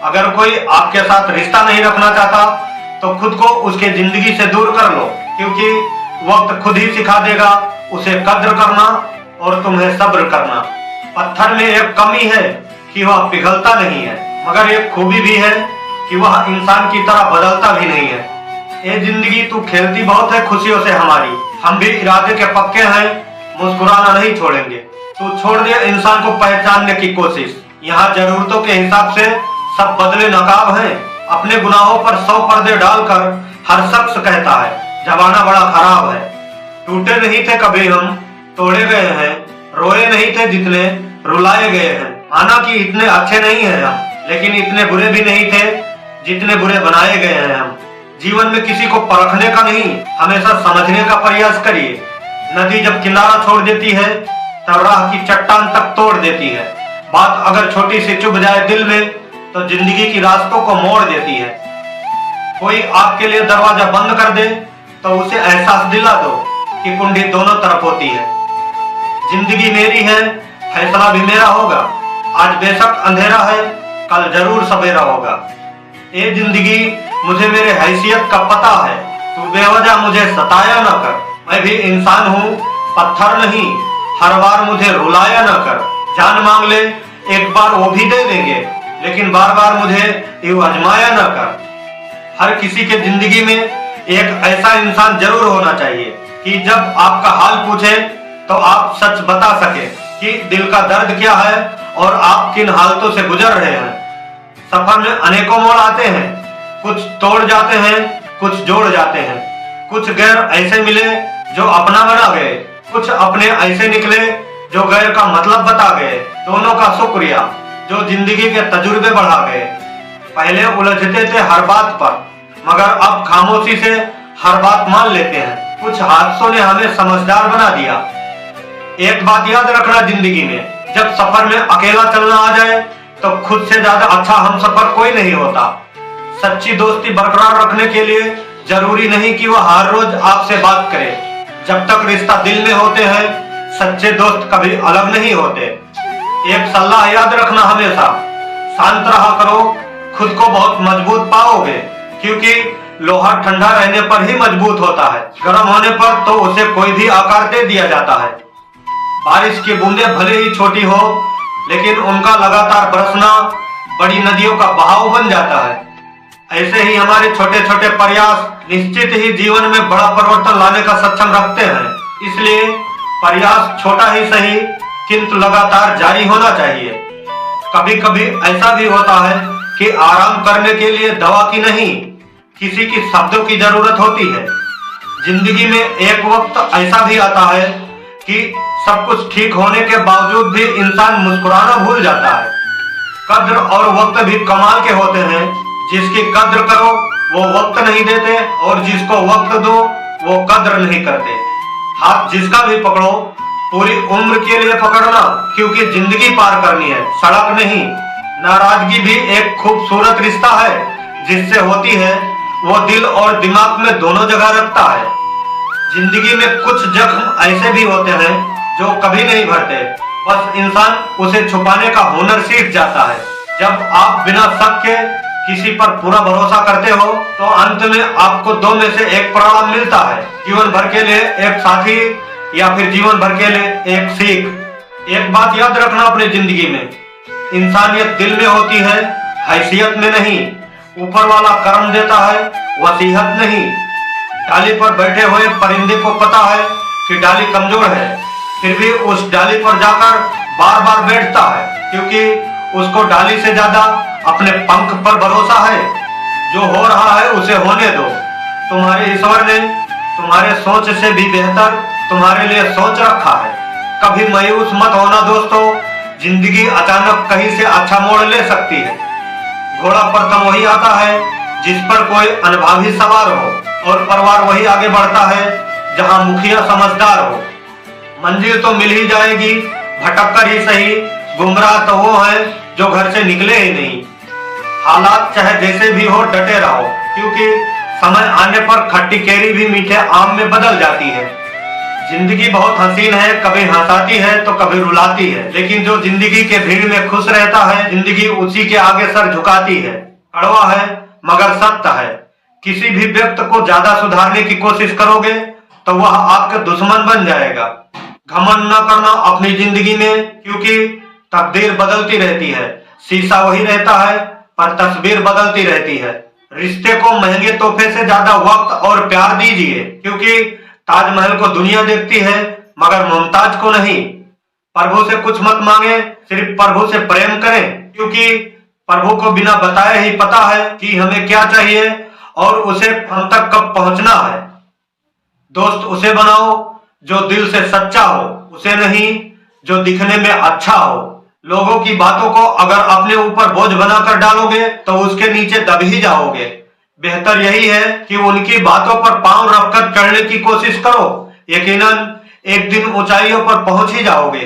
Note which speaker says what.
Speaker 1: अगर कोई आपके साथ रिश्ता नहीं रखना चाहता तो खुद को उसके जिंदगी से दूर कर लो, क्योंकि वक्त खुद ही सिखा देगा उसे कद्र करना और तुम्हें सब्र करना। पत्थर में एक कमी है कि वह पिघलता नहीं है, मगर एक खूबी भी है कि वह इंसान की तरह बदलता भी नहीं है। ये जिंदगी तू खेलती बहुत है खुशियों से हमारी, हम भी इरादे के पक्के हैं, मुस्कुराना नहीं छोड़ेंगे। तू छोड़ दे इंसान को पहचानने की कोशिश, यहाँ जरूरतों के हिसाब से सब बदले नकाब हैं। अपने गुनाहों पर 100 पर्दे डालकर हर शख्स कहता है जमाना बड़ा खराब है। टूटे नहीं थे कभी हम, तोड़े गए हैं, रोए नहीं थे जितने रुलाए गए हैं। माना कि इतने अच्छे नहीं हैं हम, लेकिन इतने बुरे भी नहीं थे जितने बुरे बनाए गए हैं हम। जीवन में किसी को परखने का नहीं, हमेशा समझने का प्रयास करिए। नदी जब किनारा छोड़ देती है तब राह की चट्टान तक तोड़ देती है। बात अगर छोटी सी चुभ जाए दिल में तो जिंदगी की रास्तों को मोड़ देती है। कोई आपके लिए दरवाजा बंद कर दे तो उसे एहसास दिला दो कि कुंडी दोनों तरफ होती है। जिंदगी मेरी है, फैसला भी मेरा होगा। आज बेशक अंधेरा है, कल जरूर सवेरा होगा। ये जिंदगी मुझे मेरे हैसियत का पता है, तू बेवजह मुझे सताया न कर। मैं भी इंसान हूँ, पत्थर नहीं, हर बार मुझे रुलाया न कर। जान मांग ले एक बार वो भी दे देंगे, लेकिन बार बार मुझे यूं आजमाया न कर। हर किसी के जिंदगी में एक ऐसा इंसान जरूर होना चाहिए कि जब आपका हाल पूछे तो आप सच बता सके कि दिल का दर्द क्या है और आप किन हालतों से गुजर रहे हैं। सफर में अनेकों मोड़ आते हैं, कुछ तोड़ जाते हैं, कुछ जोड़ जाते हैं। कुछ गैर ऐसे मिले जो अपना बना गए, कुछ अपने ऐसे निकले जो गैर का मतलब बता गए। दोनों का शुक्रिया जो जिंदगी के तजुर्बे बढ़ा गए। पहले उलझते थे हर बात पर, मगर अब खामोशी से हर बात मान लेते हैं। कुछ हादसों ने हमें समझदार बना दिया। एक बात याद रखना जिंदगी में, जब सफर में अकेला चलना आ जाए तो खुद से ज्यादा अच्छा हम सफर कोई नहीं होता। सच्ची दोस्ती बरकरार रखने के लिए जरूरी नहीं कि वह हर रोज आपसे बात करे। जब तक रिश्ता दिल में होते हैं, सच्चे दोस्त कभी अलग नहीं होते। एक सलाह याद रखना हमेशा, शांत रहा करो, खुद को बहुत मजबूत पाओगे, क्योंकि लोहा ठंडा रहने पर ही मजबूत होता है, गर्म होने पर तो उसे कोई भी आकार दे दिया जाता है। बारिश की बूंदें भले ही छोटी हो, लेकिन उनका लगातार बरसना बड़ी नदियों का बहाव बन जाता है। ऐसे ही हमारे छोटे छोटे प्रयास निश्चित ही जीवन में बड़ा परिवर्तन लाने का सक्षम रखते हैं। इसलिए प्रयास छोटा ही सही, किंतु लगातार जारी होना चाहिए। कभी कभी ऐसा भी होता है कि आराम करने के लिए दवा की नहीं, किसी की शब्दों की जरूरत होती है। जिंदगी में एक वक्त ऐसा भी आता है कि सब कुछ ठीक होने के बावजूद भी इंसान मुस्कुराना भूल जाता है। कद्र और वक्त भी कमाल के होते हैं। जिसकी कद्र करो वो वक्त नहीं देते, और जिसको वक्त दो वो कद्र नहीं करते। हाथ जिसका भी पकड़ो पूरी उम्र के लिए पकड़ना, क्योंकि जिंदगी पार करनी है, सड़क नहीं। नाराजगी भी एक खूबसूरत रिश्ता है, जिससे होती है वो दिल और दिमाग में दोनों जगह रखता है। जिंदगी में कुछ जख्म ऐसे भी होते हैं जो कभी नहीं भरते, बस इंसान उसे छुपाने का हुनर सीख जाता है। जब आप बिना शक के किसी पर पूरा भरोसा करते हो तो अंत में आपको दो में से एक परिणाम मिलता है, जीवन भर के लिए एक साथी या फिर जीवन भर के लिए एक सीख। एक बात याद रखना अपनी जिंदगी में, इंसानियत दिल में होती है, हैसियत में नहीं। ऊपर वाला कर्म देता है, वसीयत नहीं। डाली पर बैठे हुए परिंदे को पता है कि डाली कमजोर है, फिर भी उस डाली पर जाकर बार बार बैठता है, क्योंकि उसको डाली से ज्यादा अपने पंख पर भरोसा है। जो हो रहा है उसे होने दो। तुम्हारे ईश्वर ने तुम्हारे सोच से भी बेहतर तुम्हारे लिए सोच रखा है। कभी मायूस मत होना दोस्तों, जिंदगी अचानक कहीं से अच्छा मोड़ ले सकती है। घोड़ा पर तो वही आता है जिस पर कोई अनुभवी सवार हो, और परिवार वही आगे बढ़ता है जहां मुखिया समझदार हो। मंजिल तो मिल ही जाएगी, भटक कर ही सही। गुमराह तो वो है जो घर से निकले ही नहीं। हालात चाहे जैसे भी हो डटे रहो, क्योंकि समय आने पर खट्टी केरी भी मीठे आम में बदल जाती है। जिंदगी बहुत हसीन है, कभी हंसाती है तो कभी रुलाती है, लेकिन जो जिंदगी के भीड़ में खुश रहता है, जिंदगी उसी के आगे सर झुकाती है। कड़वा है मगर सत्य है। किसी भी व्यक्ति को ज्यादा सुधारने की कोशिश करोगे तो वह आपके दुश्मन बन जाएगा। घमंड न करना अपनी जिंदगी में, क्योंकि तकदीर बदलती रहती है। शीशा वही रहता है पर तस्वीर बदलती रहती है। रिश्ते को महंगे तोहफे से ज्यादा वक्त और प्यार दीजिए, क्योंकि ताजमहल को दुनिया देखती है मगर मुमताज को नहीं। प्रभु से कुछ मत मांगे, सिर्फ प्रभु से प्रेम करें, क्योंकि प्रभु को बिना बताए ही पता है कि हमें क्या चाहिए और उसे हम तक कब पहुंचना है। दोस्त उसे बनाओ जो दिल से सच्चा हो, उसे नहीं जो दिखने में अच्छा हो। लोगों की बातों को अगर अपने ऊपर बोझ बनाकर डालोगे तो उसके नीचे दब ही जाओगे। बेहतर यही है कि उनकी बातों पर पांव रखकर चढ़ने की कोशिश करो। यकीनन एक दिन ऊंचाइयों पर पहुंच ही जाओगे।